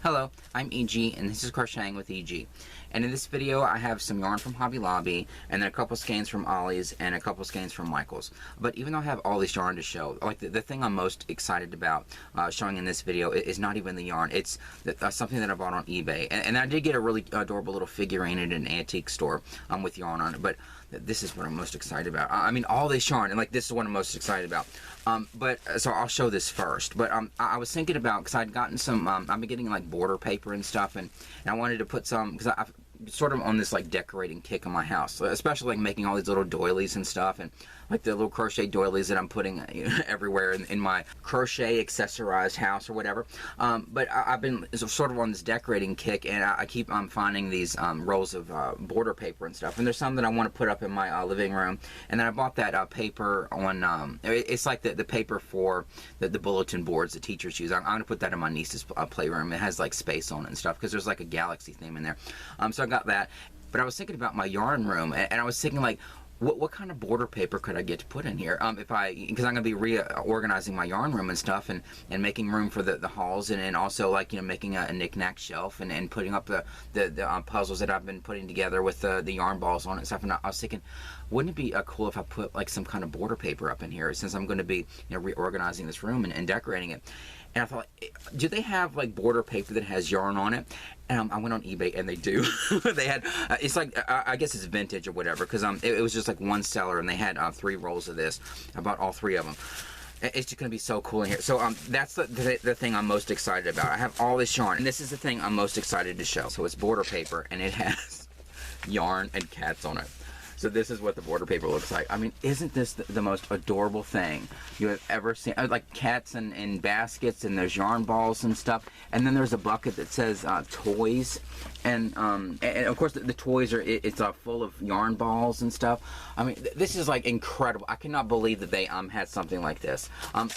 Hello, I'm EG and this is Crocheting with EG. And in this video I have some yarn from Hobby Lobby and then a couple skeins from Ollie's and a couple skeins from Michael's. But even though I have all this yarn to show, like the thing I'm most excited about showing in this video is not even the yarn. It's something that I bought on eBay. And I did get a really adorable little figurine at an antique store with yarn on it. But this is what I'm most excited about. I mean, all this yarn, and like this is what I'm most excited about. So I'll show this first. But I was thinking about, because I'd gotten some, I've been getting like border paper and stuff, and I wanted to put some, because I've sort of on this like decorating kick in my house, especially like making all these little doilies and stuff, and like the little crochet doilies that I'm putting everywhere in my crochet accessorized house or whatever. But I've been sort of on this decorating kick, and I keep finding these rolls of border paper and stuff, and there's some that I want to put up in my living room. And then I bought that paper on it's like the paper for the bulletin boards the teachers use. I'm gonna put that in my niece's playroom. It has like space on it and stuff because there's like a galaxy theme in there. So I got that. But I was thinking about my yarn room, and I was thinking like, what kind of border paper could I get to put in here? Because I'm going to be reorganizing my yarn room and stuff, and making room for the hauls, and also like, you know, making a knick-knack shelf, and putting up the puzzles that I've been putting together with the yarn balls on it and stuff. And I was thinking, wouldn't it be cool if I put like some kind of border paper up in here, since I'm going to be, you know, reorganizing this room and decorating it. And I thought, do they have like border paper that has yarn on it? And I went on eBay, and they do. They had, it's like, I guess it's vintage or whatever, because it was just like one seller, and they had 3 rolls of this. I bought all 3 of them. It's just going to be so cool in here. So that's the thing I'm most excited about. I have all this yarn, and this is the thing I'm most excited to show. So it's border paper, and it has yarn and cats on it. So this is what the border paper looks like. I mean, isn't this the most adorable thing you have ever seen? Like cats in baskets, and there's yarn balls and stuff. And then there's a bucket that says toys. And of course the toys are, it's full of yarn balls and stuff. I mean, this is like incredible. I cannot believe that they had something like this.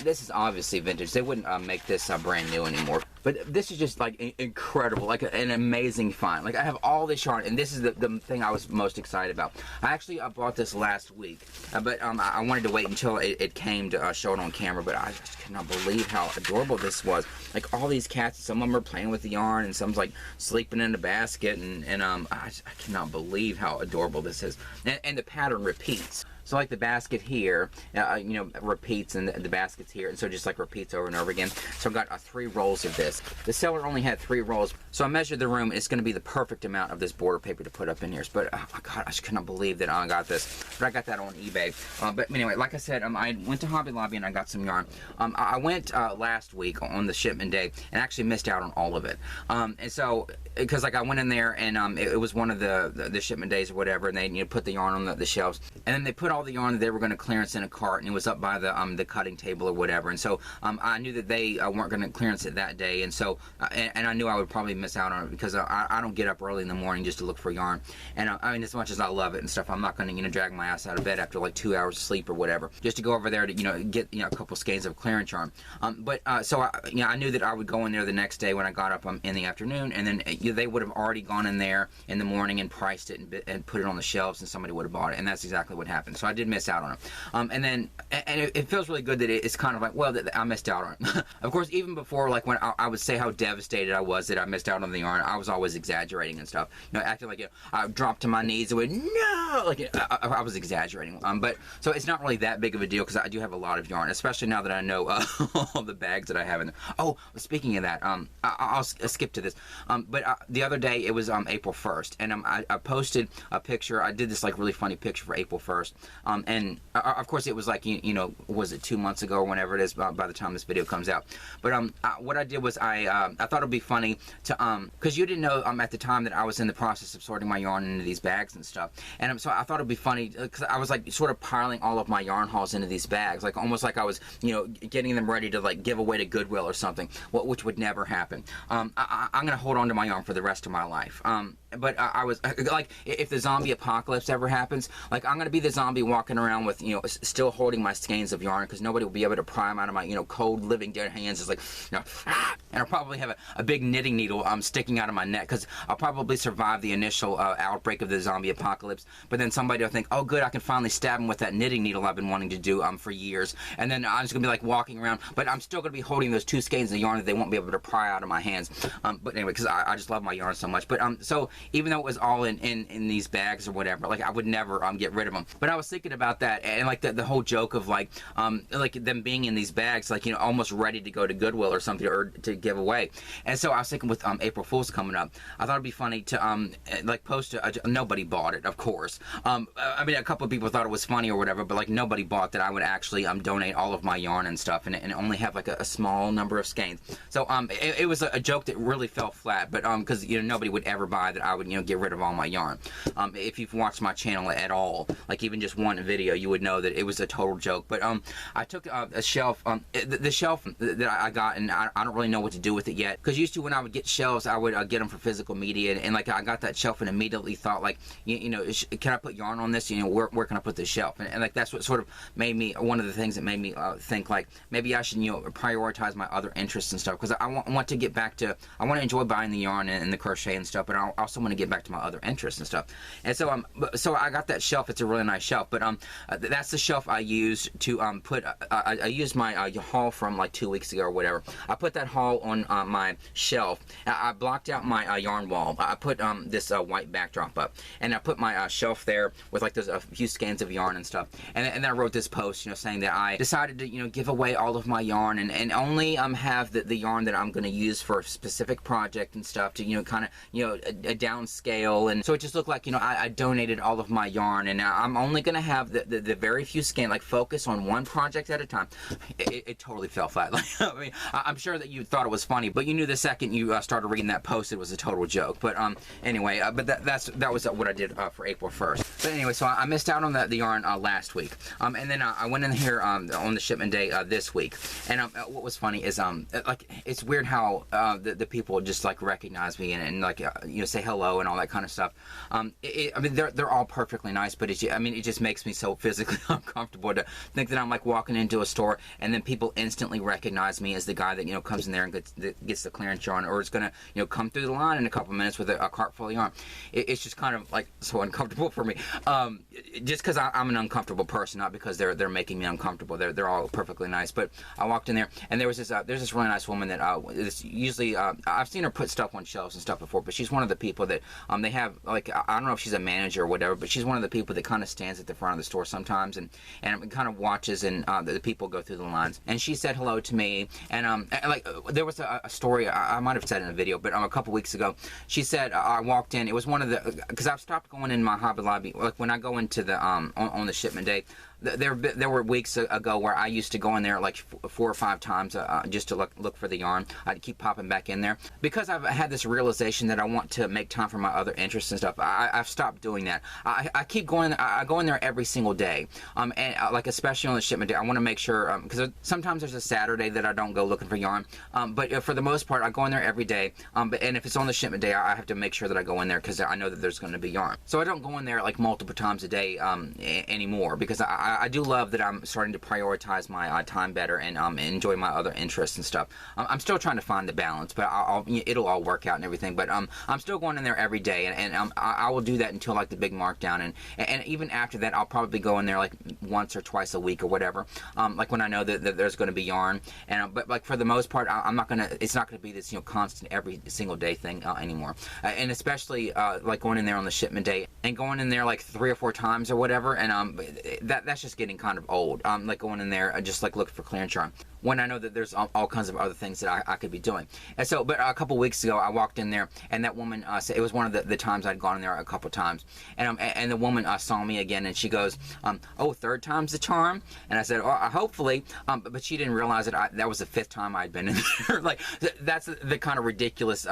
This is obviously vintage. They wouldn't make this brand new anymore. But this is just like incredible, like an amazing find. Like I have all this yarn, and this is the thing I was most excited about. I actually bought this last week, but I wanted to wait until it came to show it on camera. But I just cannot believe how adorable this was. Like all these cats, some of them are playing with the yarn, and some's like sleeping in the basket, and I cannot believe how adorable this is. And the pattern repeats. So like the basket here, you know, repeats, and the basket's here, and so just like repeats over and over again. So I've got 3 rolls of this. The seller only had 3 rolls, so I measured the room. It's going to be the perfect amount of this border paper to put up in here. But oh my God, I just cannot believe that I got this. But I got that on eBay. But anyway, like I said, I went to Hobby Lobby and I got some yarn. I went last week on the shipment day and actually missed out on all of it. And so, because like I went in there, and it was one of the shipment days or whatever, and they, you know, put the yarn on the shelves, and then they put all the yarn that they were going to clearance in a cart, and it was up by the cutting table or whatever. And so I knew that they weren't going to clearance it that day, and so and I knew I would probably miss out on it, because I don't get up early in the morning just to look for yarn. And I mean, as much as I love it and stuff, I'm not going to, you know, drag my ass out of bed after like 2 hours of sleep or whatever just to go over there to, you know, get, you know, a couple skeins of clearance yarn. So you know, I knew that I would go in there the next day when I got up in the afternoon, and then you know, they would have already gone in there in the morning and priced it and put it on the shelves, and somebody would have bought it. And that's exactly what happened. So I did miss out on it. And then it feels really good that it's kind of like, well, that I missed out on it. Of course, even before, like when I would say how devastated I was that I missed out on the yarn, I was always exaggerating and stuff. You know, acting like, you know, I dropped to my knees and went, no, like I was exaggerating. But so it's not really that big of a deal, because I do have a lot of yarn, especially now that I know all the bags that I have in there. Oh, speaking of that, I'll skip to this. But the other day, it was April 1st, and I posted a picture. I did this like really funny picture for April 1st, and of course it was like, you know, was it 2 months ago or whenever it is by the time this video comes out. But what I did was I thought it would be funny to because you didn't know at the time that I was in the process of sorting my yarn into these bags and stuff, and so I thought it would be funny, because I was like sort of piling all of my yarn hauls into these bags, like almost like I was, you know, getting them ready to like give away to Goodwill or something, which would never happen. I'm gonna hold on to my yarn for the rest of my life. but I was like, if the zombie apocalypse ever happens, like I'm gonna be the zombie walking around with, you know, still holding my skeins of yarn, because nobody will be able to pry them out of my, you know, cold living dead hands. It's like, you know, and I'll probably have a big knitting needle sticking out of my neck, because I'll probably survive the initial outbreak of the zombie apocalypse. But then somebody will think, oh good, I can finally stab him with that knitting needle I've been wanting to do for years. And then I'm just gonna be like walking around, but I'm still gonna be holding those 2 skeins of yarn that they won't be able to pry out of my hands. But anyway, because I just love my yarn so much. But so even though it was all in these bags or whatever, like I would never get rid of them. But I was thinking about that, and like the whole joke of like them being in these bags, like, you know, almost ready to go to Goodwill or something, or to give away. And so I was thinking, with April Fool's coming up, I thought it'd be funny to like post nobody bought it, of course. I mean, a couple of people thought it was funny or whatever, but like nobody bought that I would actually donate all of my yarn and stuff, and only have like a small number of skeins. So it was a joke that really fell flat, but because, you know, nobody would ever buy that I would, you know, get rid of all my yarn. If you've watched my channel at all, like even just one video, you would know that it was a total joke. But I took a shelf, the shelf that I got, and I don't really know what to do with it yet, because used to, when I would get shelves, I would get them for physical media, and like I got that shelf and immediately thought, like, you know, can I put yarn on this? You know, where can I put this shelf? And like that's what sort of made me, one of the things that made me think like maybe I should, you know, prioritize my other interests and stuff, because I want to get back to, I want to enjoy buying the yarn and the crochet and stuff, but I also want to get back to my other interests and stuff. And so so I got that shelf. It's a really nice shelf, but that's the shelf I used to put I used my haul from like 2 weeks ago or whatever. I put that haul on my shelf. I blocked out my yarn wall. I put this white backdrop up, and I put my shelf there with like a few skeins of yarn and stuff. And then I wrote this post, you know, saying that I decided to, you know, give away all of my yarn, and only have the yarn that I'm going to use for a specific project and stuff, to, you know, kind of, you know, a downscale. And so it just looked like, you know, I donated all of my yarn, and now I'm only going to have the very few skeins, like focus on one project at a time. It totally fell flat. Like, I mean, I'm sure that you thought it was funny, but you knew the second you started reading that post, it was a total joke. But anyway, but that was what I did for April 1st. But anyway, so I missed out on the yarn last week, and then I went in here on the shipment day this week. And what was funny is like, it's weird how the people just like recognize me and like you know, say hello and all that kind of stuff. I mean, they're all perfectly nice, but I mean, it just makes me so physically uncomfortable to think that I'm like walking into a store and then people instantly recognize me as the guy that, you know, comes in there and gets the clearance yarn, or is gonna, you know, come through the line in a couple minutes with a cart full of yarn. It's just kind of like so uncomfortable for me, just because I'm an uncomfortable person, not because they're making me uncomfortable. They're all perfectly nice. But I walked in there, and there was this there's this really nice woman that usually I've seen her put stuff on shelves and stuff before, but she's one of the people that they have, like, I don't know if she's a manager or whatever, but she's one of the people that kind of stands at the front of the store sometimes and kind of watches, and the people go through the lines. And she said hello to me, and like there was a story I might have said in a video, but a couple weeks ago, she said I walked in. It was one of the, because I've stopped going in my Hobby Lobby, like when I go into the on the shipment day. There were weeks ago where I used to go in there like 4 or 5 times just to look for the yarn. I'd keep popping back in there because I've had this realization that I want to make time for my other interests and stuff. I've stopped doing that. I keep going. I go in there every single day, and like especially on the shipment day, I want to make sure, because sometimes there's a Saturday that I don't go looking for yarn, but for the most part I go in there every day. And if it's on the shipment day, I have to make sure that I go in there because I know that there's going to be yarn. So I don't go in there like multiple times a day anymore, because I do love that I'm starting to prioritize my time better and enjoy my other interests and stuff. I'm still trying to find the balance, but it'll all work out and everything. But I'm still going in there every day, and I will do that until like the big markdown, and even after that, I'll probably go in there like once or twice a week or whatever. Like when I know that there's going to be yarn, and but like for the most part, I'm not gonna. It's not going to be this, you know, constant every single day thing anymore. And especially like going in there on the shipment day and going in there like 3 or 4 times or whatever, and that's just getting kind of old. Like going in there just like looking for clearance yarn when I know that there's all kinds of other things that I could be doing. And so, but a couple weeks ago, I walked in there, and that woman said, it was one of the times I'd gone in there a couple times, and the woman saw me again, and she goes, "Oh, 3rd time's the charm?" And I said, "Oh, hopefully," but she didn't realize that that was the 5th time I'd been in there. Like that's the kind of ridiculous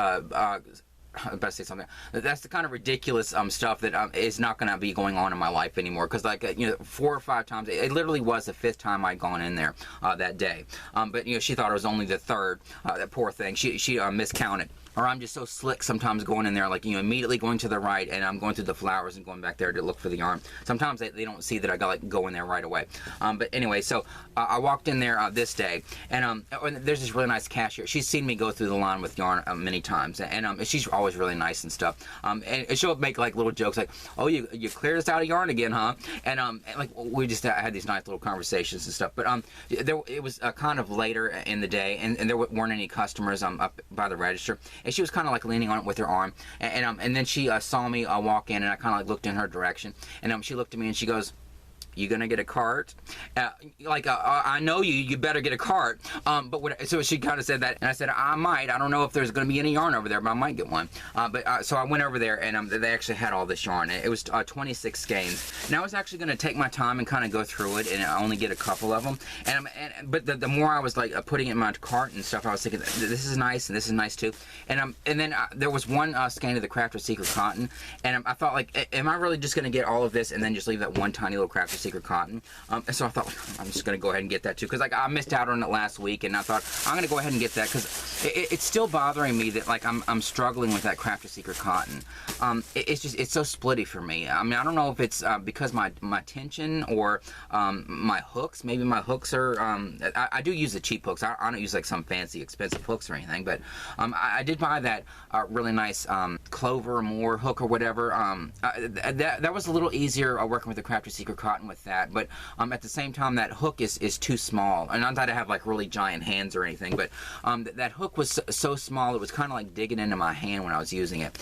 best say something. That's the kind of ridiculous stuff that is not going to be going on in my life anymore. Because like 4 or 5 times, it literally was the 5th time I'd gone in there that day. But she thought it was only the 3rd. That poor thing. She miscounted. Or I'm just so slick sometimes going in there, like, immediately going to the right, and I'm going through the flowers and going back there to look for the yarn. Sometimes they don't see that I got like go in there right away. But anyway, so I walked in there this day, and there's this really nice cashier. She's seen me go through the line with yarn many times, and she's always really nice and stuff. And she'll make like little jokes like, "Oh, you cleared us out of yarn again, huh?" And like we just had these nice little conversations and stuff. But it was kind of later in the day, and there weren't any customers up by the register. And she was kind of like leaning on it with her arm, and then she saw me walk in, and I kind of like looked in her direction, and she looked at me and she goes, "You gonna get a cart?" I know you better get a cart. So she kind of said that, and I said, "I might. I don't know if there's gonna be any yarn over there, but I might get one." So I went over there, and they actually had all this yarn. It was 26 skeins. And I was actually gonna take my time and kind of go through it, and only get a couple of them. But the more I was like putting it in my cart and stuff, I was thinking, this is nice, and this is nice too. And then there was one skein of the Crafter's Secret cotton, and I thought, like, am I really just gonna get all of this and then just leave that one tiny little Crafter's Secret cotton? And so I thought, I'm just gonna go ahead and get that too, because like I missed out on it last week, and I thought I'm gonna go ahead and get that because it's still bothering me that like I'm struggling with that Crafter's Secret cotton. It's so splitty for me. I mean, I don't know if it's because my tension or my hooks. Maybe my hooks are I do use the cheap hooks. I don't use like some fancy expensive hooks or anything, but I did buy that really nice Clover Moore hook or whatever. That was a little easier working with the Crafter's Secret cotton with that, but at the same time that hook is too small. And not that I have like really giant hands or anything, but that hook was so small it was kind of like digging into my hand when I was using it.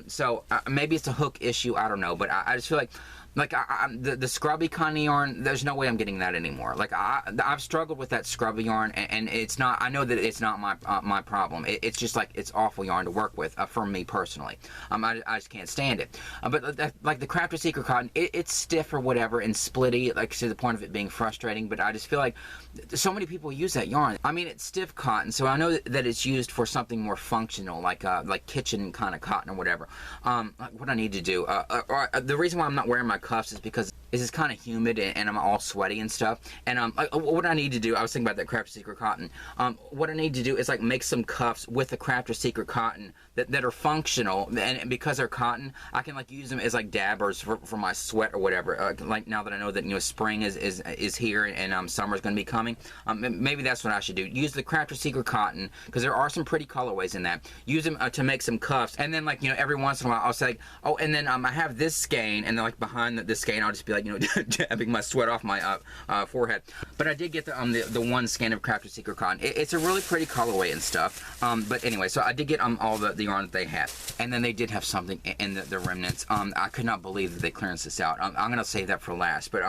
So maybe it's a hook issue, I don't know, but I just feel like the scrubby kind of yarn, there's no way I'm getting that anymore. Like I've struggled with that scrubby yarn, and it's not. I know that it's not my problem. It's just like it's awful yarn to work with for me personally. I just can't stand it. But like the Crafter's Secret cotton, it's stiff or whatever and splitty, like to the point of it being frustrating. But I just feel like so many people use that yarn. I mean, it's stiff cotton, so I know that it's used for something more functional, like kitchen kind of cotton or whatever. Like what I need to do. The reason why I'm not wearing my cuffs is because it's kind of humid and I'm all sweaty and stuff. And what I need to do, I was thinking about that Crafter's Secret cotton. What I need to do is like make some cuffs with the Crafter's Secret cotton that are functional, and because they're cotton, I can like use them as like dabbers for my sweat or whatever. Like now that I know that spring is here and summer's going to be coming, maybe that's what I should do. Use the Crafter's Secret cotton because there are some pretty colorways in that. Use them to make some cuffs, and then like every once in a while I'll say like, oh, and then I have this skein, and then like behind this skein I'll just be like dabbing my sweat off my forehead. But I did get the one skein of Crafter's Secret cotton. It's a really pretty colorway and stuff. But anyway, so I did get all the yarn that they had, and then they did have something in the remnants. I could not believe that they clearanced this out. I'm gonna save that for last. But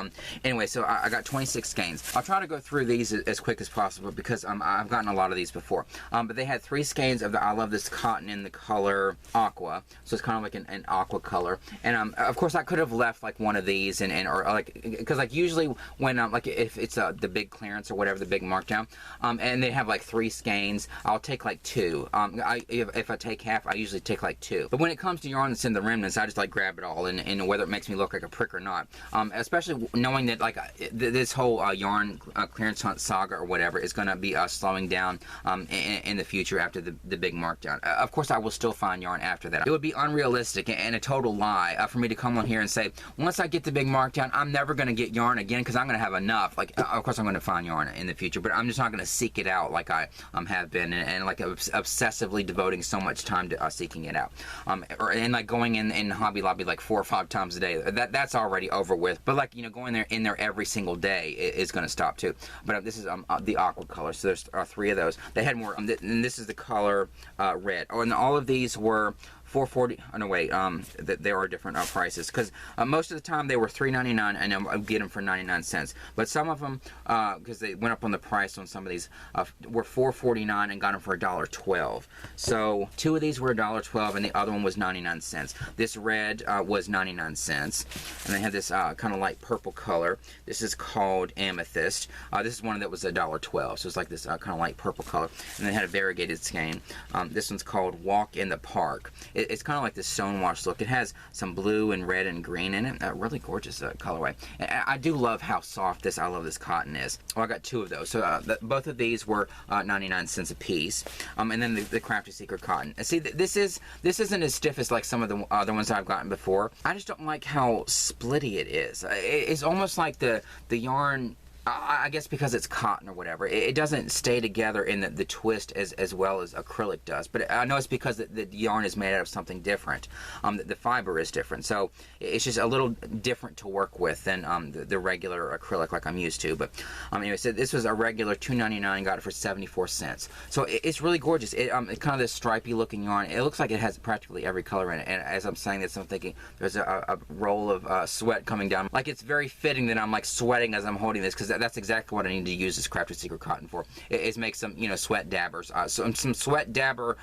anyway, so I got 26 skeins. I'll try to go through these as quick as possible because I've gotten a lot of these before. But they had 3 skeins of the I Love This cotton in the color aqua, so it's kind of like an aqua color. And of course I could have left like one of these or like, because like usually when like if it's the big clearance or whatever, the big markdown, and they have like 3 skeins, I'll take like 2. If I take half, I usually take like 2. But when it comes to yarn that's in the remnants, I just like grab it all, and whether it makes me look like a prick or not. Especially knowing that like this whole yarn clearance hunt saga or whatever is going to be slowing down in the future after the big markdown. Of course, I will still find yarn after that. It would be unrealistic and a total lie for me to come on here and say, once I get the big markdown, I'm never going to get yarn again because I'm going to have enough. Like, of course, I'm going to find yarn in the future, but I'm just not going to seek it out like I have been and like obsessively devoting so much time to seeking it out. And like going in Hobby Lobby like 4 or 5 times a day. That's already over with. But like going in there every single day is going to stop too. But this is the aqua color. So there's 3 of those. They had more. And this is the color red. Oh, and all of these were $4.40. Oh no, wait. There are different prices, because most of the time they were $3.99, and I get them for 99 cents. But some of them, because they went up on the price on some of these, were $4.49 and got them for $1.12. So 2 of these were $1.12, and the other one was 99 cents. This red was 99 cents, and they had this kind of light purple color. This is called amethyst. This is one that was $1.12, so it's like this kind of light purple color. And they had a variegated skein. This one's called Walk in the Park. It's kind of like this stonewash look. It has some blue and red and green in it. Really gorgeous colorway. And I do love how soft I love this cotton is. Well, I got 2 of those. So both of these were 99 cents a piece. And then the Crafty Secret cotton. And see, this isn't as stiff as like some of the other ones I've gotten before. I just don't like how splitty it is. It's almost like the yarn, I guess because it's cotton or whatever, it doesn't stay together in the twist as well as acrylic does. But I know it's because the yarn is made out of something different. The fiber is different, so it's just a little different to work with than the regular acrylic like I'm used to. But anyway, so this was a regular $2.99, got it for 74 cents. So it's really gorgeous. It's kind of this stripy looking yarn. It looks like it has practically every color in it. And as I'm saying this, I'm thinking there's a roll of sweat coming down. Like, it's very fitting that I'm like sweating as I'm holding this, because that's exactly what I need to use this Crafty Secret cotton for. Is make some, sweat dabbers, some sweat dabber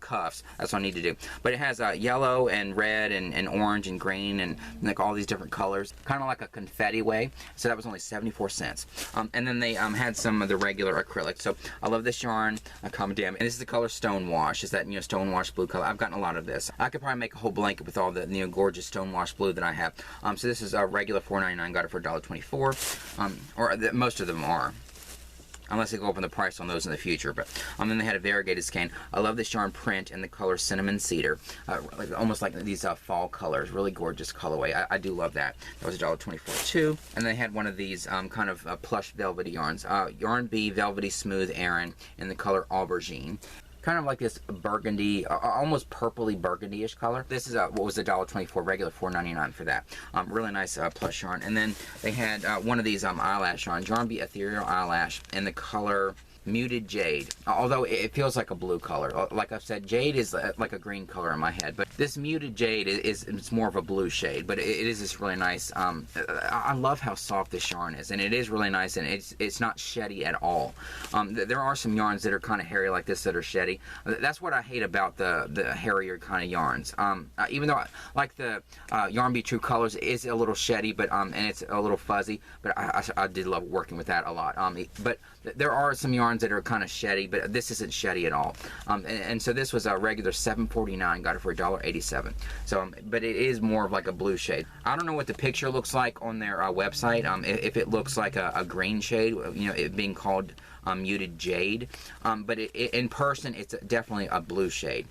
cuffs. That's what I need to do. But it has yellow and red and orange and green and like all these different colors, kind of like a confetti way. So that was only 74 cents. And then they had some of the regular acrylic. So I love this yarn, Common Dam, and this is the color Stonewash. Is that Stonewash blue color? I've gotten a lot of this. I could probably make a whole blanket with all the gorgeous Stonewash blue that I have. So this is a regular $4.99. Got it for $1.24. Most of them are, unless they go up in the price on those in the future. But then they had a variegated skein. I love this yarn print in the color Cinnamon Cedar, almost like these fall colors. Really gorgeous colorway. I do love that. That was $1.24 too. And they had one of these kind of plush velvety yarns, Yarn Bee Velvety Smooth Aran in the color Aubergine. Kind of like this burgundy, almost purpley burgundy-ish color. This is what was $1.24, regular $4.99 for that. Really nice plush yarn. And then they had one of these eyelash yarns, Yarn Bee Ethereal Eyelash in the color Muted Jade, although it feels like a blue color. Like I've said, jade is like a green color in my head, but this Muted Jade it's more of a blue shade, but it is this really nice. I love how soft this yarn is, and it is really nice, and it's not sheddy at all. There are some yarns that are kind of hairy like this that are sheddy. That's what I hate about the hairier kind of yarns. Even though like the Yarn Bee True Colors is a little sheddy, but and it's a little fuzzy, but I did love working with that a lot. But there are some yarns that are kind of sheddy, but this isn't sheddy at all. And so this was a regular $7.49, got it for $1.87. So, but it is more of like a blue shade. I don't know what the picture looks like on their website. If it looks like a green shade, it being called Muted Jade, but in person it's definitely a blue shade.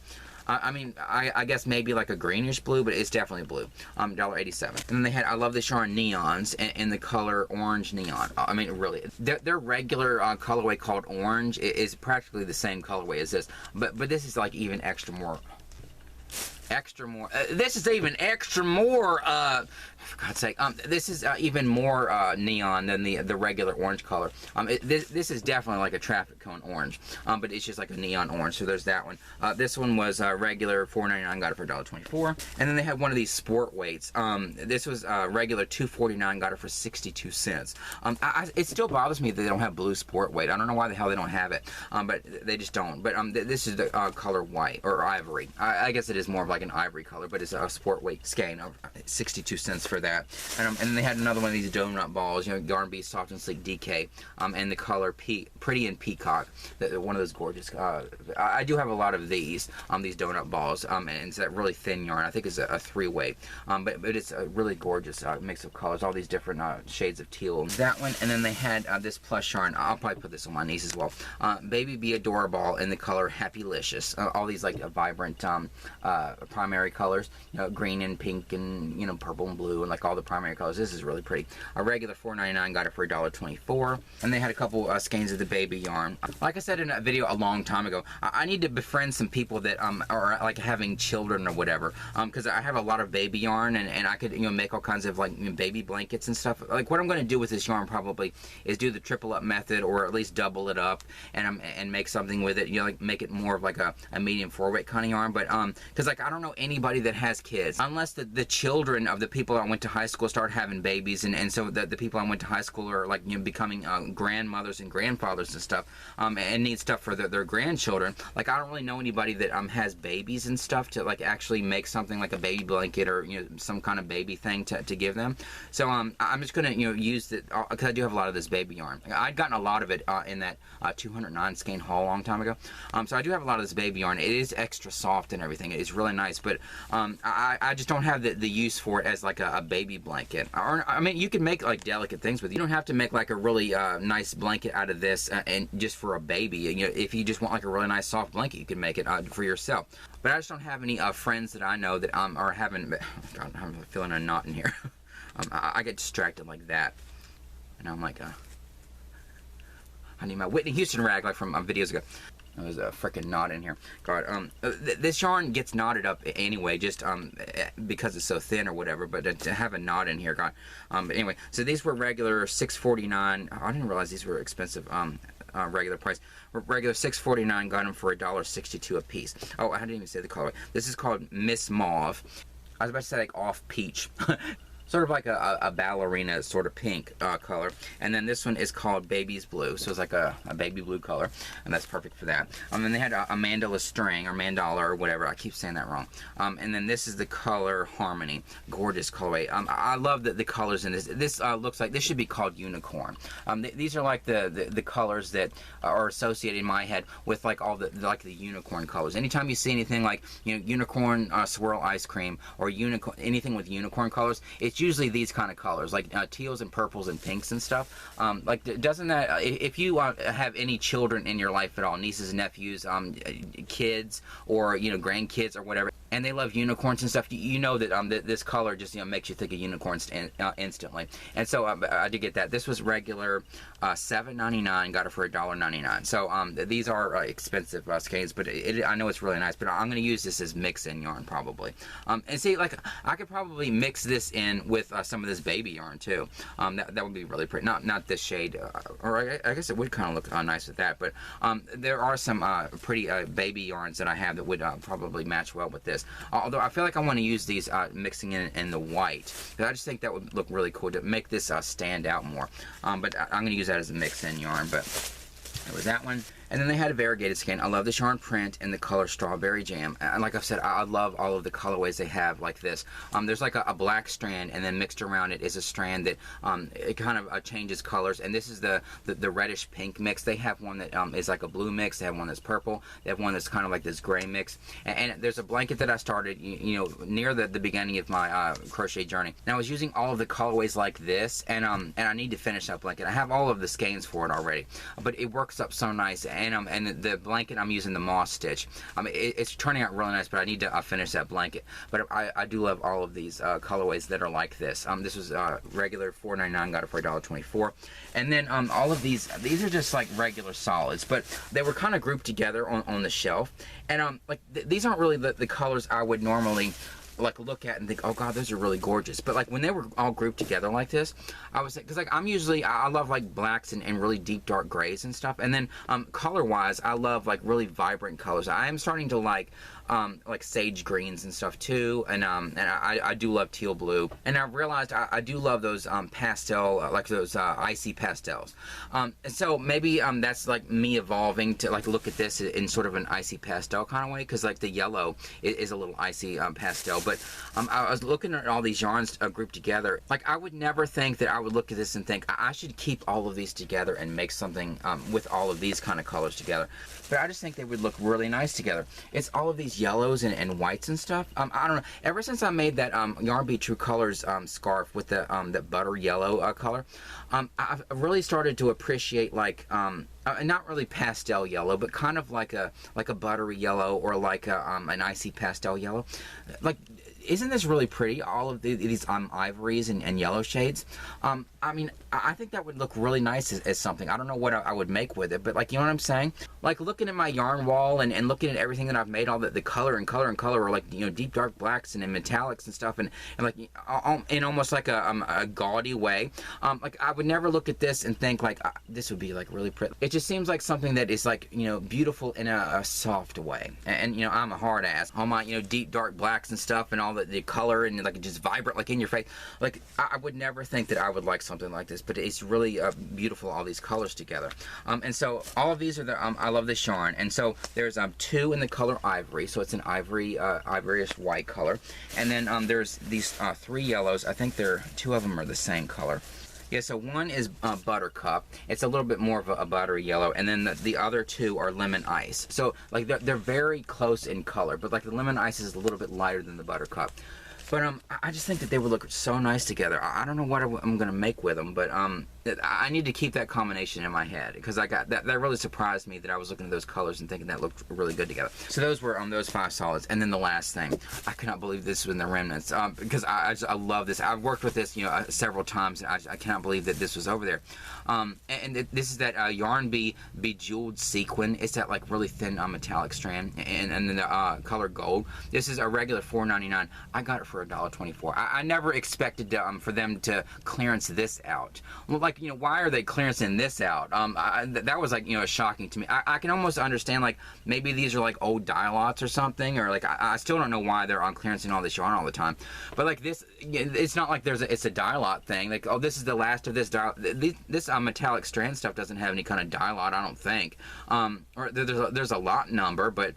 I mean, I guess maybe like a greenish blue, but it's definitely blue. $1.87. And then they had, I love this yarn, Neons, in the color Orange Neon. I mean, really, their regular colorway called Orange is practically the same colorway as this, but this is like even extra more. This is even extra more. For God's sake, this is even more neon than the regular orange color. This is definitely like a traffic cone orange, but it's just like a neon orange. So there's that one. This one was regular $4.99, got it for $1.24. And then they had one of these sport weights. This was regular $2.49, got it for 62 cents. It still bothers me that they don't have blue sport weight. I don't know why the hell they don't have it, but they just don't. But this is the color white or ivory. I guess it is more of like an ivory color, but it's a sport weight skein of 62 cents for that. And then they had another one of these donut balls, Yarn Bee Soft and Sleek DK, and the color Pretty and Peacock. One of those gorgeous. I do have a lot of these donut balls, and it's that really thin yarn. I think it's a 3-way, but it's a really gorgeous mix of colors, all these different shades of teal. That one, and then they had this plush yarn. I'll probably put this on my niece as well. Baby Be Adorable in the color Happylicious. All these like vibrant primary colors, green and pink and purple and blue and like all the primary colors. This is really pretty. A regular $4.99, got it for $1.24. And they had a couple skeins of the baby yarn. Like I said in a video a long time ago, I need to befriend some people that are like having children or whatever, because I have a lot of baby yarn, and I could make all kinds of like baby blankets and stuff. Like what I'm going to do with this yarn probably is do the triple up method, or at least double it up and make something with it. Like make it more of like a medium 4-weight kind of yarn. But because like I don't don't know anybody that has kids, unless the children of the people I went to high school start having babies, and so the people I went to high school are like, you know, becoming grandmothers and grandfathers and stuff, and need stuff for their grandchildren. Like, I don't really know anybody that has babies and stuff to like actually make something like a baby blanket or, you know, some kind of baby thing to give them. So I'm just gonna, you know, use it because I do have a lot of this baby yarn. I'd gotten a lot of it in that 209 skein haul a long time ago. So I do have a lot of this baby yarn. It is extra soft and everything. It's really nice, but I just don't have the use for it as like a baby blanket. Or, I mean, you can make like delicate things with it. You don't have to make like a really nice blanket out of this and just for a baby. You know, if you just want like a really nice soft blanket, you can make it for yourself. But I just don't have any friends that I know that are having. God, I'm feeling a knot in here. I get distracted like that, and I'm like, I need my Whitney Houston rag like from videos ago. There's a freaking knot in here. God, this yarn gets knotted up anyway, just because it's so thin or whatever. But to have a knot in here, God. But anyway, so these were regular $6.49. I didn't realize these were expensive. Regular price. Regular $6.49. Got them for $1.62 a piece. Oh, I didn't even say the colorway. This is called Miss Mauve. I was about to say like off peach. Sort of like a ballerina sort of pink color. And then this one is called Baby's Blue. So it's like a baby blue color. And that's perfect for that. And then they had a mandala string or mandala or whatever. I keep saying that wrong. And then this is the color Harmony. Gorgeous colorway. I love the colors in this. This looks like, this should be called Unicorn. These are like the colors that are associated in my head with like all the unicorn colors. Anytime you see anything like, you know, unicorn swirl ice cream or unicorn, anything with unicorn colors, it's usually these kind of colors, like teals and purples and pinks and stuff. Like, doesn't that, if you have any children in your life at all, nieces and nephews, kids, or, you know, grandkids or whatever, and they love unicorns and stuff, you know that this color just, you know, makes you think of unicorns instantly. And so I did get that. This was regular $7.99, got it for $1.99. So these are expensive skeins, but I know it's really nice. But I'm going to use this as mix-in yarn probably. And see, like, I could probably mix this in with some of this baby yarn too. That would be really pretty. Not this shade, or I guess it would kind of look nice with that. But there are some pretty baby yarns that I have that would probably match well with this. Although I feel like I want to use these mixing in the white. I just think that would look really cool to make this stand out more. But I'm going to use that as a mix-in yarn. But there was that one. And then they had a variegated skein. I love the yarn print and the color Strawberry Jam. And like I've said, I love all of the colorways they have like this. There's like a black strand, and then mixed around it is a strand that it kind of changes colors. And this is the reddish pink mix. They have one that is like a blue mix. They have one that's purple. They have one that's kind of like this gray mix. And there's a blanket that I started, you know, near the beginning of my crochet journey. And I was using all of the colorways like this, and I need to finish that blanket. I have all of the skeins for it already, but it works up so nice. And the blanket, I'm using the moss stitch. It's turning out really nice, but I need to finish that blanket. But I do love all of these colorways that are like this. This was regular $4.99, got it for $1.24. And then all of these are just like regular solids, but they were kind of grouped together on the shelf. And like these aren't really the colors I would normally like look at and think, oh god, those are really gorgeous. But like when they were all grouped together like this, I was, because like I love like blacks and really deep dark grays and stuff. And then color wise, I love like really vibrant colors. I am starting to like sage greens and stuff too, and I do love teal blue, and I realized I do love those pastel, like those icy pastels. And so maybe that's like me evolving to like look at this in sort of an icy pastel kind of way, because like the yellow is a little icy pastel. But I was looking at all these yarns grouped together. Like I would never think that I would look at this and think I should keep all of these together and make something with all of these kind of colors together. But I just think they would look really nice together. It's all of these yellows and whites and stuff. I don't know. Ever since I made that Yarn Bee True Colors scarf with the butter yellow color, I've really started to appreciate like not really pastel yellow, but kind of like a buttery yellow, or like an icy pastel yellow. Like isn't this really pretty? All of these ivories and yellow shades. I mean, I think that would look really nice as something. I don't know what I would make with it, but like, you know what I'm saying? Like looking at my yarn wall and looking at everything that I've made, all the color or like, you know, deep dark blacks and metallics and stuff, and like in almost like a gaudy way. Like I would never look at this and think like this would be like really pretty. It just seems like something that is like, you know, beautiful in a soft way. And you know, I'm a hard ass. All my, you know, deep dark blacks and stuff and all the color and like just vibrant, like in your face. Like I would never think that I would like something like this, but it's really beautiful, all these colors together. And so all of these are the I love this yarn. And so there's 2 in the color ivory, so it's an ivory ivoryish white color, and then there's these 3 yellows. I think 2 of them are the same color. Yeah, so one is buttercup. It's a little bit more of a buttery yellow, and then the other 2 are lemon ice. So like they're very close in color, but like the lemon ice is a little bit lighter than the buttercup. But I just think that they would look so nice together. I don't know what I'm gonna make with them, but I need to keep that combination in my head, because I got that really surprised me that I was looking at those colors and thinking that looked really good together. So those were those 5 solids, and then the last thing, I cannot believe this was in the remnants, because I love this. I've worked with this, you know, several times, and I cannot believe that this was over there. This is that yarn bejeweled sequin. It's that like really thin metallic strand, and then the color gold. This is a regular $4.99. I got it for $1.24. I never expected for them to clearance this out. Well, like, you know, why are they clearancing this out? That was like, you know, shocking to me. I can almost understand like maybe these are like old dye lots or something, or like I still don't know why they're on clearancing all this yarn all the time. But like this, it's not like it's a dye lot thing. Like, oh, this is the last of this dye. This metallic strand stuff doesn't have any kind of dye lot, I don't think. Or there's a lot number, but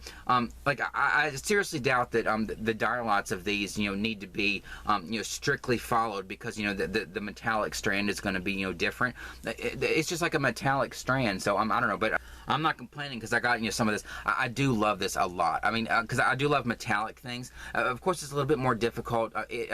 like I seriously doubt that the dye lots of these, you know, need to be you know, strictly followed, because you know the metallic strand is going to be, you know, different. It's just like a metallic strand, so I don't know, but I'm not complaining because I got, you know, some of this. I do love this a lot. I mean, because I do love metallic things. Of course, it's a little bit more difficult. It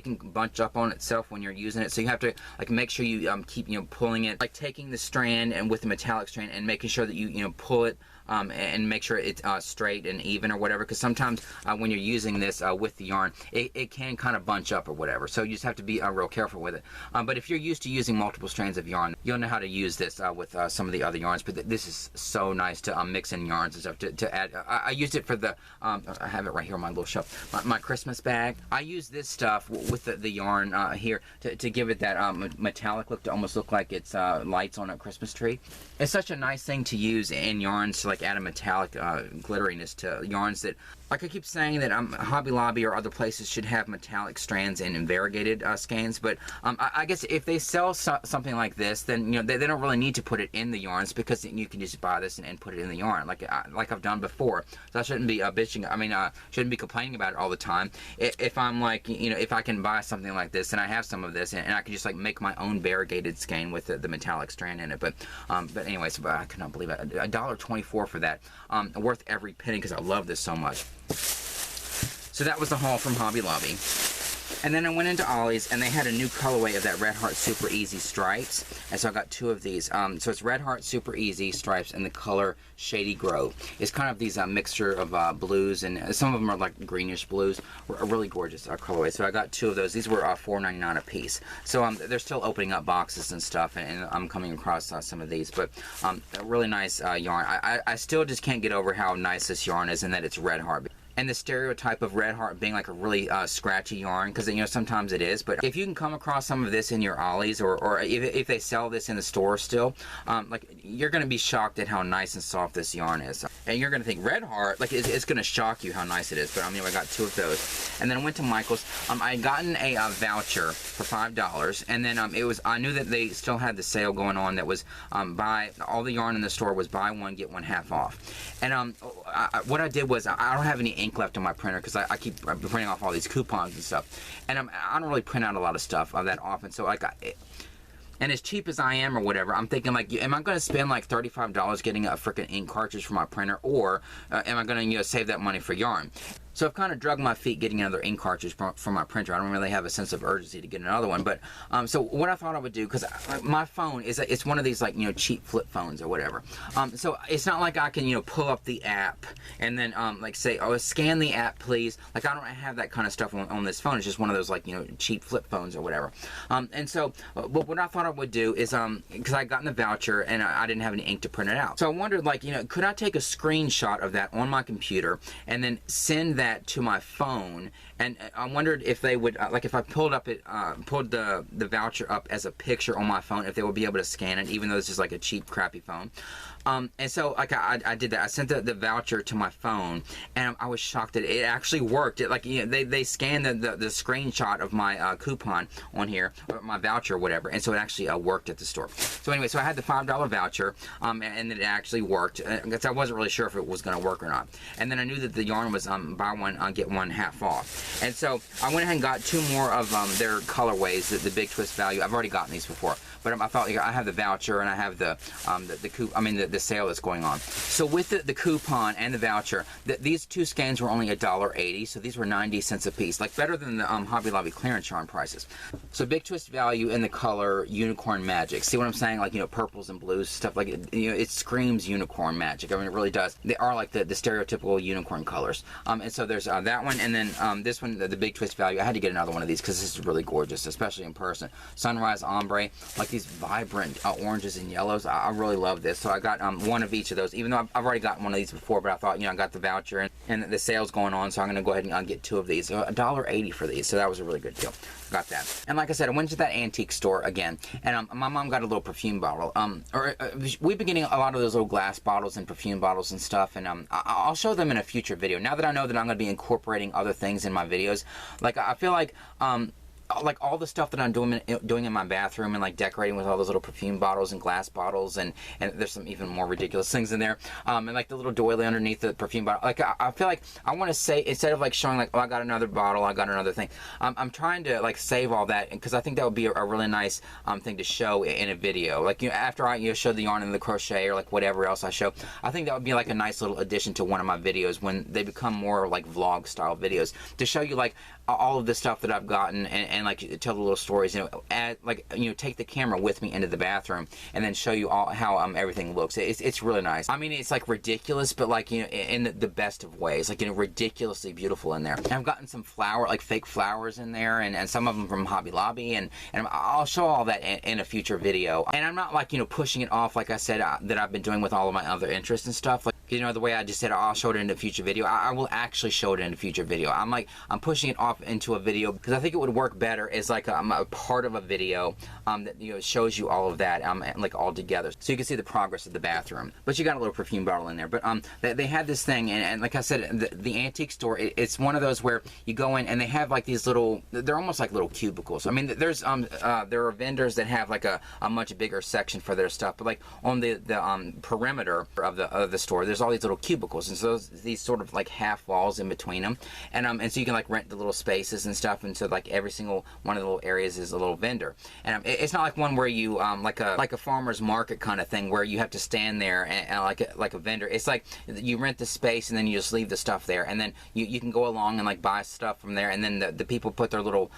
can bunch up on itself when you're using it, so you have to like make sure you keep, you know, pulling it, like taking the strand and with the metallic strand and making sure that you know, pull it and make sure it's straight and even or whatever, because sometimes when you're using this with the yarn, it can kind of bunch up or whatever, so you just have to be real careful with it. But if you're used to using multiple strands of yarn, you'll know how to use this with some of the other yarns. But this is so nice to mix in yarns and stuff to add. I used it for the I have it right here on my little shelf, my Christmas bag. I use this stuff with the yarn here to give it that metallic look, to almost look like it's lights on a Christmas tree. It's such a nice thing to use in yarns to like add a metallic glitteriness to yarns that, like I keep saying, that Hobby Lobby or other places should have metallic strands and variegated skeins, but I guess if they sell something like this, then, you know, they don't really need to put it in the yarns, because you can just buy this and put it in the yarn, like I've done before. So I shouldn't be bitching. I mean, shouldn't be complaining about it all the time. If I'm like, you know, if I can buy something like this, and I have some of this, and I can just like make my own variegated skein with the metallic strand in it. But anyways, I cannot believe it. $1.24 for that. Worth every penny, because I love this so much. So that was the haul from Hobby Lobby. And then I went into Ollie's, and they had a new colorway of that Red Heart Super Easy Stripes. And so I got 2 of these. So it's Red Heart Super Easy Stripes and the color Shady Grove. It's kind of these mixture of blues, and some of them are like greenish blues. A really gorgeous colorway. So I got 2 of those. These were $4.99 a piece. So they're still opening up boxes and stuff, and I'm coming across some of these. But a really nice yarn. I still just can't get over how nice this yarn is, and that it's Red Heart. And the stereotype of Red Heart being like a really scratchy yarn, because, you know, sometimes it is. But if you can come across some of this in your Ollie's, or if they sell this in the store still, like, you're going to be shocked at how nice and soft this yarn is. And you're going to think Red Heart, like, it's going to shock you how nice it is. But I mean, I got 2 of those. And then I went to Michael's. I had gotten a voucher for $5, and then I knew that they still had the sale going on that was buy all the yarn in the store was buy one get one half off. And what I did was, I don't have any ink left on my printer, because I keep printing off all these coupons and stuff, and I don't really print out a lot of stuff that often. So like, and as cheap as I am or whatever, I'm thinking like, am I going to spend like $35 getting a freaking ink cartridge for my printer, or am I going to, you know, save that money for yarn? So I've kind of dragged my feet getting another ink cartridge for my printer. I don't really have a sense of urgency to get another one. But so what I thought I would do, because my phone it's one of these, like, cheap flip phones or whatever. So it's not like I can pull up the app and then like say, oh, scan the app please. Like, I don't have that kind of stuff on this phone. It's just one of those, like, cheap flip phones or whatever. And so what I thought I would do is because I gotten the voucher and I didn't have any ink to print it out. So I wondered, like, could I take a screenshot of that on my computer and then send that to my phone? And I wondered if they would, like, if I pulled the voucher up as a picture on my phone, if they would be able to scan it, even though this is like a cheap, crappy phone. And so, like, I did that. I sent the voucher to my phone, and I was shocked that it actually worked. It, like, they scanned the screenshot of my coupon on here, or my voucher or whatever, and so it actually worked at the store. So anyway, so I had the $5 voucher, and it actually worked. Because I wasn't really sure if it was going to work or not. And then I knew that the yarn was buy one get one half off. And so I went ahead and got 2 more of their colorways, the Big Twist Value. I've already gotten these before, but I thought, I have the voucher and I have the sale that's going on. So with the coupon and the voucher, these 2 skeins were only $1.80, so these were 90 cents a piece, like better than the Hobby Lobby clearance yarn prices. So Big Twist Value in the color Unicorn Magic. See what I'm saying? Like, purples and blues, stuff like it. It screams unicorn magic. I mean, it really does. They are like the stereotypical unicorn colors. And so there's that one, and then this one, the Big Twist Value. I had to get another one of these because this is really gorgeous, especially in person. Sunrise Ombre, like these vibrant oranges and yellows. I really love this. So I got one of each of those, even though I've already gotten one of these before, but I thought, I got the voucher and the sale's going on, so I'm going to go ahead and get 2 of these. So $1.80 for these, so that was a really good deal. Got that. And like I said, I went to that antique store again, and my mom got a little perfume bottle. We've been getting a lot of those little glass bottles and perfume bottles and stuff, and I'll show them in a future video. Now that I know that I'm going to be incorporating other things in my videos, like, I feel like all the stuff that I'm doing in my bathroom, and like decorating with all those little perfume bottles and glass bottles, and there's some even more ridiculous things in there, and like the little doily underneath the perfume bottle. Like, I feel like I want to say, instead of like showing like, oh, I got another bottle, I got another thing, I'm trying to like save all that, because I think that would be a really nice thing to show in a video. Like, after I show the yarn and the crochet, or like whatever else I show, I think that would be like a nice little addition to one of my videos when they become more like vlog style videos, to show you like all of the stuff that I've gotten, and like tell the little stories, take the camera with me into the bathroom and then show you all how everything looks. It's really nice. I mean, it's like ridiculous, but like, in the best of ways, like, ridiculously beautiful in there. And I've gotten some fake flowers in there, and some of them from Hobby Lobby, and I'll show all that in a future video. And I'm not like, pushing it off, like I said, that I've been doing with all of my other interests and stuff. Like, the way I just said, I'll show it in a future video. I will actually show it in a future video. I'm pushing it off into a video because I think it would work better as like a part of a video that shows you all of that like all together, so you can see the progress of the bathroom. But you got a little perfume bottle in there. But they had this thing, and like I said, the antique store, it's one of those where you go in and they have like these little, they're almost like little cubicles. I mean, there's there are vendors that have like a much bigger section for their stuff, but like on the perimeter of the store, there's all these little cubicles, and so these sort of like half walls in between them, and so you can like rent the little spaces and stuff, and so like every single one of the little areas is a little vendor. And it's not like one where you like a farmer's market kind of thing where you have to stand there and like a vendor. It's like you rent the space and then you just leave the stuff there, and then you can go along and like buy stuff from there, and then the people put their little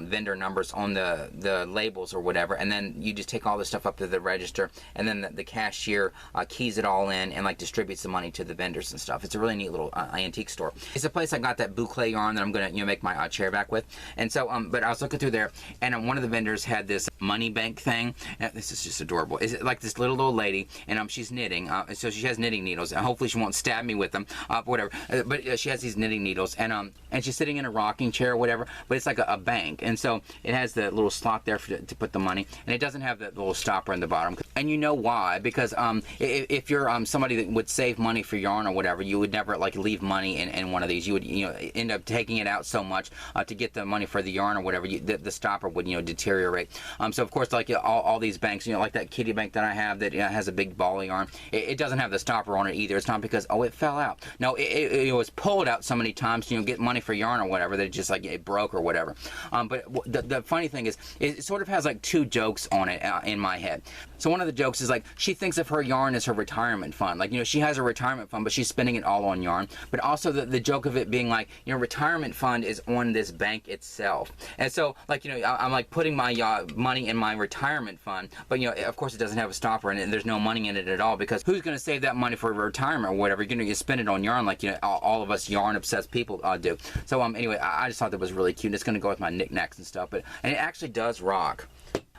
vendor numbers on the labels or whatever, and then you just take all the stuff up to the register, and then the cashier keys it all in and like distributes the money to the vendors and stuff. It's a really neat little antique store. It's a place I got that boucle yarn that I'm gonna make my chair back with. And so but I was looking through there, and one of the vendors had this money bank thing. This is just adorable. It's like this little old lady, and she's knitting, so she has knitting needles, and hopefully she won't stab me with them, whatever, but she has these knitting needles, and she's sitting in a rocking chair or whatever, but it's like a bank, and so it has the little slot there to put the money, and it doesn't have the little stopper in the bottom. And you know why? Because if you're somebody that would save money for yarn or whatever, you would never like leave money in one of these. You would end up taking it out so much to get the money for the yarn or whatever, the stopper would deteriorate. So of course, like all these banks, like that kitty bank that I have that has a big ball of yarn, it doesn't have the stopper on it either. It's not because, oh, it fell out. No, it was pulled out so many times to get money for yarn or whatever that it just like it broke or whatever. But the funny thing is, it sort of has like two jokes on it in my head. So one of the jokes is like, she thinks of her yarn as her retirement fund. Like, she has a retirement fund, but she's spending it all on yarn. But also the joke of it being like, retirement fund is on this bank itself. And so, like, I'm like putting my money in my retirement fund, but, of course it doesn't have a stopper in it, and there's no money in it at all, because who's going to save that money for retirement or whatever? You're going to spend it on yarn like, all of us yarn-obsessed people do. So, anyway, I just thought that was really cute. It's going to go with my knickknacks and stuff, and it actually does rock.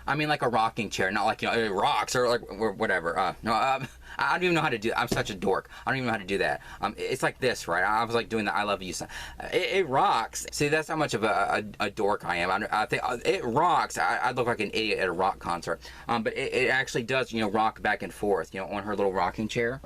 I mean, like a rocking chair, not like, it rocks or like or whatever. No, I don't even know how to do it. I'm such a dork. I don't even know how to do that. It's like this, right? I was like doing the I love you sign. It rocks. See, that's how much of a dork I am. I think it rocks. I look like an idiot at a rock concert. But it actually does, rock back and forth, on her little rocking chair.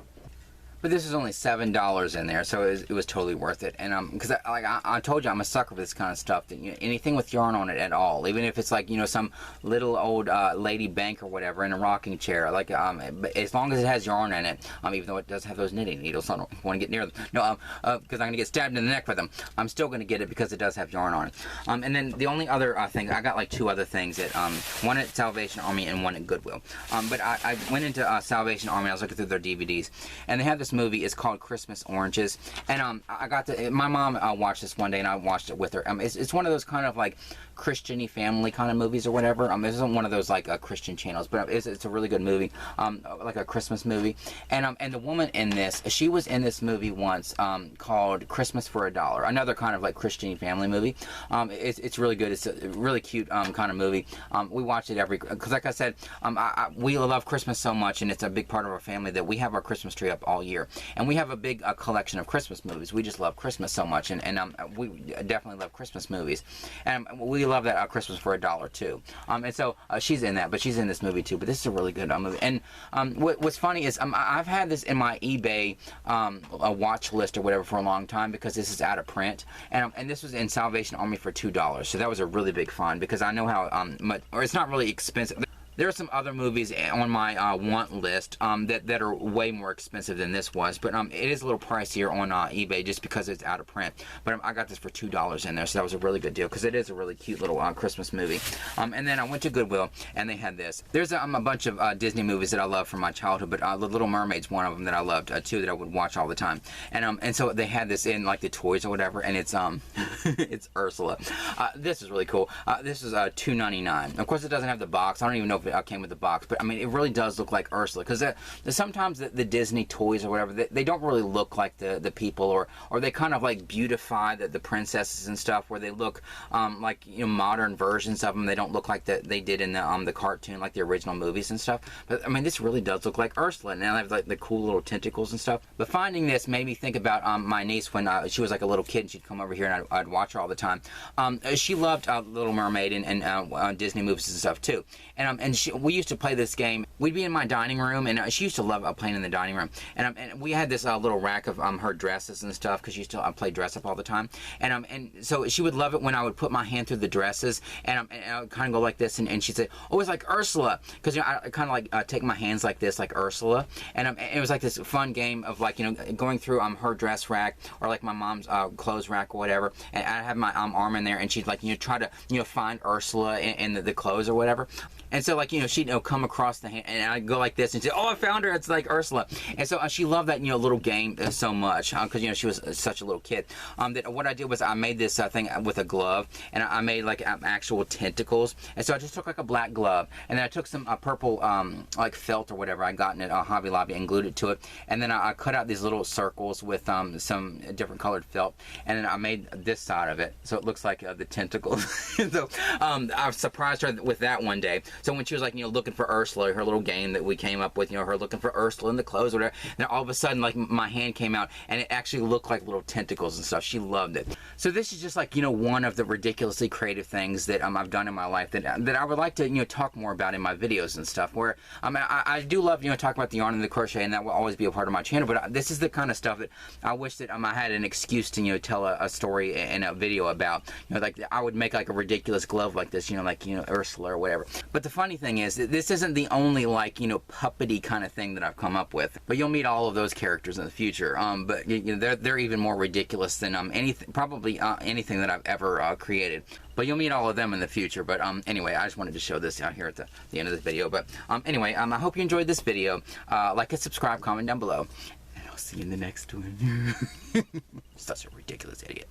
But this is only $7 in there, so it was totally worth it. And because I told you I'm a sucker for this kind of stuff. That, anything with yarn on it at all, even if it's like some little old lady bank or whatever in a rocking chair, like as long as it has yarn in it, even though it does have those knitting needles, so I don't want to get near them. No, because I'm gonna get stabbed in the neck with them. I'm still gonna get it because it does have yarn on it. And then the only other thing, I got like two other things at one at Salvation Army and one at Goodwill. But I went into Salvation Army. I was looking through their DVDs, and they have this movie. It's called Christmas Oranges, and I got to. My mom watched this one day, and I watched it with her. It's one of those kind of like Christian-y family kind of movies or whatever. This isn't one of those like Christian channels, but it's a really good movie, like a Christmas movie. And the woman in this, she was in this movie once called Christmas for $1, another kind of like Christian family movie. It's really good. It's a really cute kind of movie. We watch it because like I said, we love Christmas so much, and it's a big part of our family that we have our Christmas tree up all year. And we have a big collection of Christmas movies. We just love Christmas so much, and we definitely love Christmas movies. And we love that Christmas for $1 too. And so she's in that, but she's in this movie too. But this is a really good movie. And what's funny is I've had this in my eBay a watch list or whatever for a long time, because this is out of print. And this was in Salvation Army for $2. So that was a really big find, because I know how much, or it's not really expensive. There are some other movies on my want list that are way more expensive than this was, but it is a little pricier on eBay just because it's out of print. But I got this for $2 in there, so that was a really good deal, because it is a really cute little Christmas movie. And then I went to Goodwill, and they had this. There's a bunch of Disney movies that I love from my childhood, but The Little Mermaid's one of them that I loved too, that I would watch all the time. And so they had this in like the toys or whatever, and it's it's Ursula. This is really cool. This is $2.99. Of course, it doesn't have the box. I don't even know if it came with the box, but it really does look like Ursula, because sometimes the Disney toys or whatever, they don't really look like the people, or they kind of like beautify the princesses and stuff, where they look like modern versions of them. They don't look like they did in the cartoon, like the original movies and stuff. But this really does look like Ursula, and they have like the cool little tentacles and stuff. But finding this made me think about my niece when she was like a little kid, and she'd come over here and I'd watch her all the time. She loved Little Mermaid and Disney movies and stuff too. And we used to play this game. We'd be in my dining room, and she used to love playing in the dining room. And we had this little rack of her dresses and stuff, because she used to play dress up all the time. And so she would love it when I would put my hand through the dresses, and I would kind of go like this, and she'd say, "Oh, it's like Ursula," because I kind of like take my hands like this, like Ursula. And it was like this fun game of like going through her dress rack, or like my mom's clothes rack or whatever. And I have my arm in there, and she'd like try to find Ursula in the clothes or whatever. And so like she'd come across the hand, and I'd go like this and say, "Oh, I found her, it's like Ursula." And so she loved that little game so much, because she was such a little kid, that what I did was I made this thing with a glove, and I made like actual tentacles. And so I just took like a black glove, and then I took some purple like felt or whatever I got in Hobby Lobby, and glued it to it. And then I cut out these little circles with some different colored felt, and then I made this side of it so it looks like the tentacles. So I surprised her with that one day. So when she was like looking for Ursula, her little game that we came up with, her looking for Ursula in the clothes or whatever, and all of a sudden like my hand came out, and it actually looked like little tentacles and stuff. She loved it. So this is just like one of the ridiculously creative things that I've done in my life that I would like to talk more about in my videos and stuff, where I do love talk about the yarn and the crochet, and that will always be a part of my channel. But this is the kind of stuff that I wish that I had an excuse to tell a story in a video about. Like I would make like a ridiculous glove like this, like Ursula or whatever. But the funny thing is, this isn't the only, like, you know, puppety kind of thing that I've come up with. But you'll meet all of those characters in the future. But you know, they're even more ridiculous than probably anything that I've ever created. But you'll meet all of them in the future. But anyway, I just wanted to show this out here at the end of this video. But anyway, I hope you enjoyed this video. Like and subscribe, comment down below. And I'll see you in the next one. Such a ridiculous idiot.